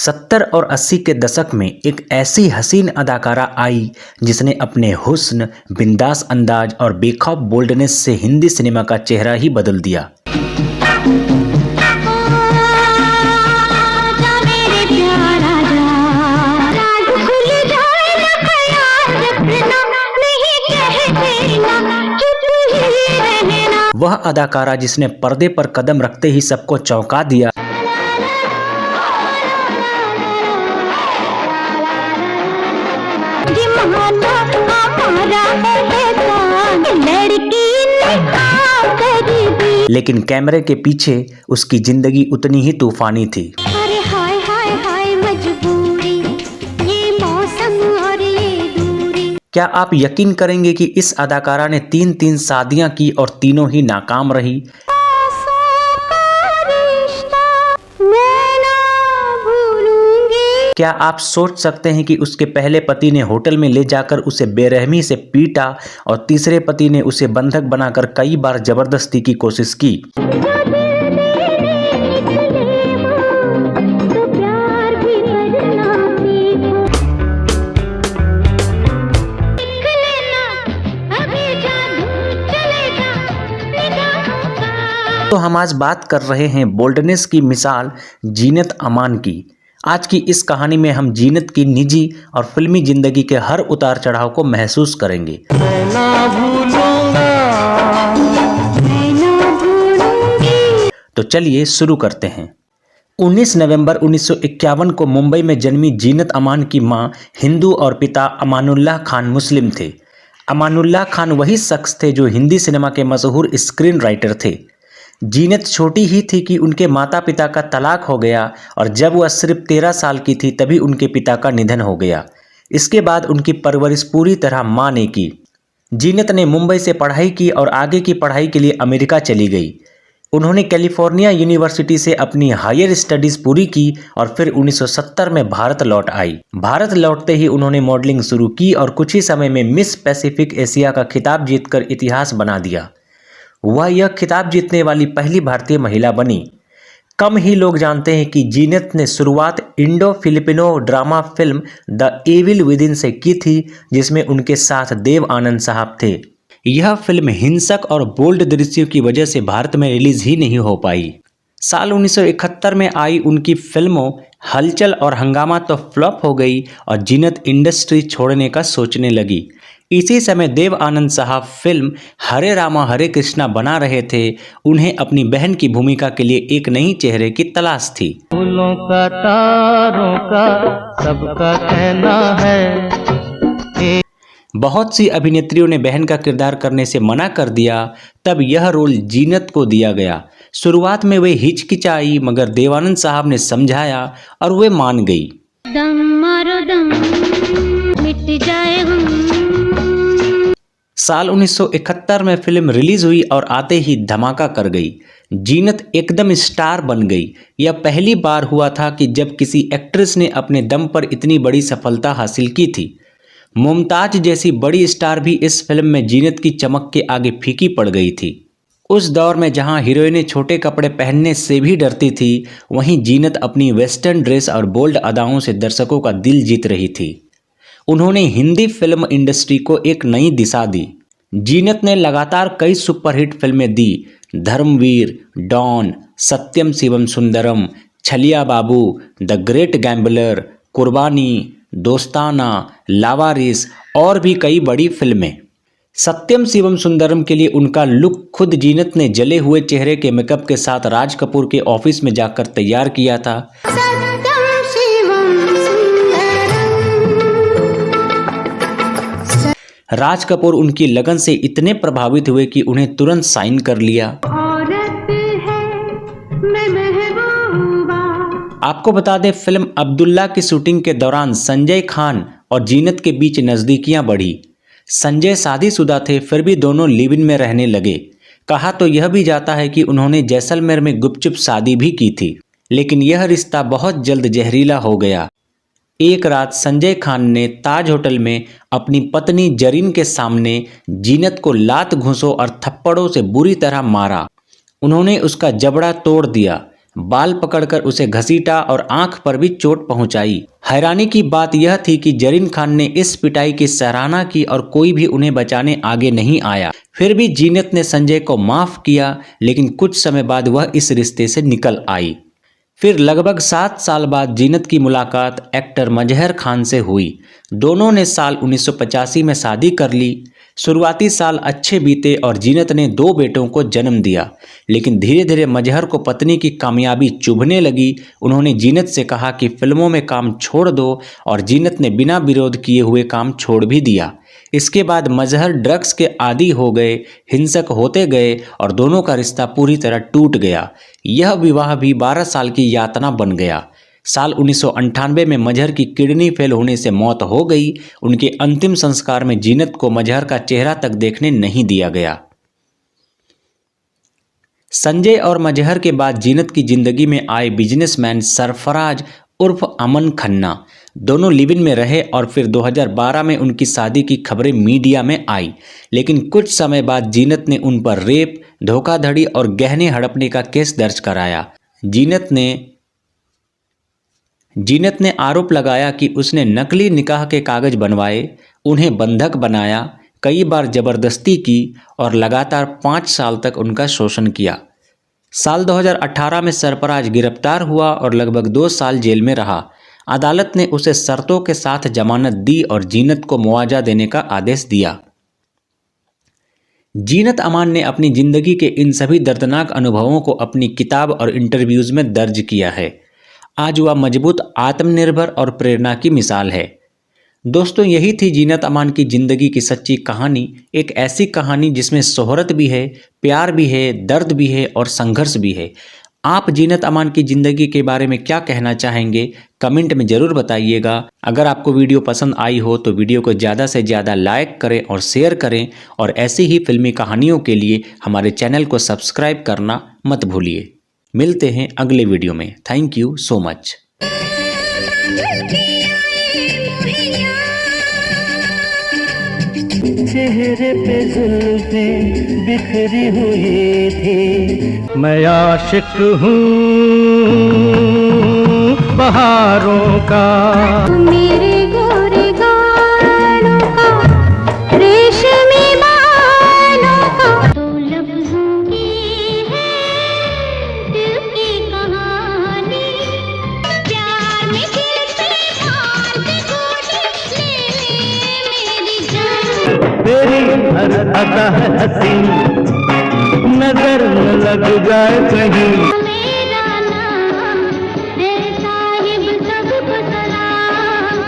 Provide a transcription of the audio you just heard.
70 और 80 के दशक में एक ऐसी हसीन अदाकारा आई जिसने अपने हुस्न, बिंदास अंदाज और बेखौफ बोल्डनेस से हिंदी सिनेमा का चेहरा ही बदल दिया। वह अदाकारा जिसने पर्दे पर कदम रखते ही सबको चौंका दिया। लेकिन कैमरे के पीछे उसकी जिंदगी उतनी ही तूफानी थी। अरे हाय हाय हाय मजबूरी, ये मौसम और ये दूरी। क्या आप यकीन करेंगे कि इस अदाकारा ने 3 शादियां की और तीनों ही नाकाम रही। क्या आप सोच सकते हैं कि उसके पहले पति ने होटल में ले जाकर उसे बेरहमी से पीटा और तीसरे पति ने उसे बंधक बनाकर कई बार जबरदस्ती की कोशिश की। तो हम आज बात कर रहे हैं बोल्डनेस की मिसाल जीनत अमान की। आज की इस कहानी में हम जीनत की निजी और फिल्मी जिंदगी के हर उतार चढ़ाव को महसूस करेंगे। तो चलिए शुरू करते हैं। 19 नवंबर 1951 को मुंबई में जन्मी जीनत अमान की मां हिंदू और पिता अमानुल्लाह खान मुस्लिम थे। अमानुल्लाह खान वही शख्स थे जो हिंदी सिनेमा के मशहूर स्क्रीन राइटर थे। जीनत छोटी ही थी कि उनके माता पिता का तलाक हो गया और जब वह सिर्फ 13 साल की थी तभी उनके पिता का निधन हो गया। इसके बाद उनकी परवरिश पूरी तरह मां ने की। जीनत ने मुंबई से पढ़ाई की और आगे की पढ़ाई के लिए अमेरिका चली गई। उन्होंने कैलिफोर्निया यूनिवर्सिटी से अपनी हायर स्टडीज पूरी की और फिर 1970 में भारत लौट आई। भारत लौटते ही उन्होंने मॉडलिंग शुरू की और कुछ ही समय में मिस पैसिफिक एशिया का खिताब जीतकर इतिहास बना दिया। वह यह खिताब जीतने वाली पहली भारतीय महिला बनी। कम ही लोग जानते हैं कि जीनत ने शुरुआत Indo Filipino drama film the evil within से की थी, जिसमें उनके साथ देव आनंद साहब थे। यह फिल्म हिंसक और बोल्ड दृश्यों की वजह से भारत में रिलीज ही नहीं हो पाई। साल 1971 में आई उनकी फिल्मों हलचल और हंगामा तो फ्लॉप हो गई और जीनत इंडस्ट्री छोड़ने का सोचने लगी। इसी समय देव आनंद साहब फिल्म हरे रामा हरे कृष्णा बना रहे थे। उन्हें अपनी बहन की भूमिका के लिए एक नई चेहरे की तलाश थी। फूलों का तारों का सबका कहना है। बहुत सी अभिनेत्रियों ने बहन का किरदार करने से मना कर दिया, तब यह रोल जीनत को दिया गया। शुरुआत में वे हिचकिचाई मगर देवानंद साहब ने समझाया और वे मान गई। दम मारो दम मिट जाए हम। साल 1971 में फिल्म रिलीज हुई और आते ही धमाका कर गई। जीनत एकदम स्टार बन गई। यह पहली बार हुआ था कि जब किसी एक्ट्रेस ने अपने दम पर इतनी बड़ी सफलता हासिल की थी। मुमताज जैसी बड़ी स्टार भी इस फिल्म में जीनत की चमक के आगे फीकी पड़ गई थी। उस दौर में जहां हीरोइनें छोटे कपड़े पहनने से भी डरती थी, वहीं जीनत अपनी वेस्टर्न ड्रेस और बोल्ड अदाओं से दर्शकों का दिल जीत रही थी। उन्होंने हिंदी फिल्म इंडस्ट्री को एक नई दिशा दी। जीनत ने लगातार कई सुपरहिट फिल्में दी। धर्मवीर, डॉन, सत्यम शिवम सुंदरम, छलिया बाबू, द ग्रेट गैम्बलर, कुर्बानी, दोस्ताना, लावारिस और भी कई बड़ी फिल्में। सत्यम शिवम सुंदरम के लिए उनका लुक खुद जीनत ने जले हुए चेहरे के मेकअप के साथ राज कपूर के ऑफिस में जाकर तैयार किया था। राज कपूर उनकी लगन से इतने प्रभावित हुए कि उन्हें तुरंत साइन कर लिया। आपको बता दें, फिल्म अब्दुल्ला की शूटिंग के दौरान संजय खान और जीनत के बीच नज़दीकियां बढ़ी। संजय शादीशुदा थे, फिर भी दोनों लिव इन में रहने लगे। कहा तो यह भी जाता है कि उन्होंने जैसलमेर में गुपचुप शादी भी की थी, लेकिन यह रिश्ता बहुत जल्द जहरीला हो गया। एक रात संजय खान ने ताज होटल में अपनी पत्नी जरीन के सामने जीनत को लात घूंसों और थप्पड़ों से बुरी तरह मारा। उन्होंने उसका जबड़ा तोड़ दिया। बाल पकड़कर उसे घसीटा और आंख पर भी चोट पहुंचाई। हैरानी की बात यह थी कि जरीन खान ने इस पिटाई की सराहना की और कोई भी उन्हें बचाने आगे नहीं आया। फिर भी जीनत ने संजय को माफ किया, लेकिन कुछ समय बाद वह इस रिश्ते से निकल आई। फिर लगभग 7 साल बाद जीनत की मुलाकात एक्टर मजहर खान से हुई। दोनों ने साल 1985 में शादी कर ली। शुरुआती साल अच्छे बीते और जीनत ने 2 बेटों को जन्म दिया, लेकिन धीरे धीरे मजहर को पत्नी की कामयाबी चुभने लगी। उन्होंने जीनत से कहा कि फिल्मों में काम छोड़ दो, और जीनत ने बिना विरोध किए हुए काम छोड़ भी दिया। इसके बाद मजहर ड्रग्स के आदी हो गए, हिंसक होते गए और दोनों का रिश्ता पूरी तरह टूट गया। यह विवाह भी 12 साल की यातना बन गया। साल 1998 में मजहर की किडनी फेल होने से मौत हो गई। उनके अंतिम संस्कार में जीनत को मजहर का चेहरा तक देखने नहीं दिया गया। संजय और मजहर के बाद जीनत की जिंदगी में आए बिजनेसमैन सरफराज उर्फ अमन खन्ना। दोनों लिव इन में रहे और फिर 2012 में उनकी शादी की खबरें मीडिया में आई, लेकिन कुछ समय बाद जीनत ने उन पर रेप, धोखाधड़ी और गहने हड़पने का केस दर्ज कराया। जीनत ने आरोप लगाया कि उसने नकली निकाह के कागज बनवाए, उन्हें बंधक बनाया, कई बार जबरदस्ती की और लगातार 5 साल तक उनका शोषण किया। साल 2018 में सरफराज गिरफ्तार हुआ और लगभग 2 साल जेल में रहा। अदालत ने उसे शर्तों के साथ जमानत दी और जीनत को मुआवजा देने का आदेश दिया। जीनत अमान ने अपनी जिंदगी के इन सभी दर्दनाक अनुभवों को अपनी किताब और इंटरव्यूज में दर्ज किया है। आज वह मजबूत, आत्मनिर्भर और प्रेरणा की मिसाल है। दोस्तों, यही थी जीनत अमान की जिंदगी की सच्ची कहानी। एक ऐसी कहानी जिसमें शोहरत भी है, प्यार भी है, दर्द भी है और संघर्ष भी है। आप जीनत अमान की ज़िंदगी के बारे में क्या कहना चाहेंगे, कमेंट में ज़रूर बताइएगा। अगर आपको वीडियो पसंद आई हो तो वीडियो को ज़्यादा से ज़्यादा लाइक करें और शेयर करें, और ऐसी ही फिल्मी कहानियों के लिए हमारे चैनल को सब्सक्राइब करना मत भूलिए। मिलते हैं अगले वीडियो में। Thank you so much. चेहरे पे जुल्फें बिखरी हुई थी, मैं आशिक हूँ बहारों का। मेरे गोरे गालों का, रेशमी बालों का, तो लफ्ज़ों की है दिल की कहानी। प्यार में दिल से मार दे गोली, ले मेरी जान। तेरी हर अदा है हसीन, नजर न लग जाए कहीं। मेरा नाम है साहिब, सबको सलाम।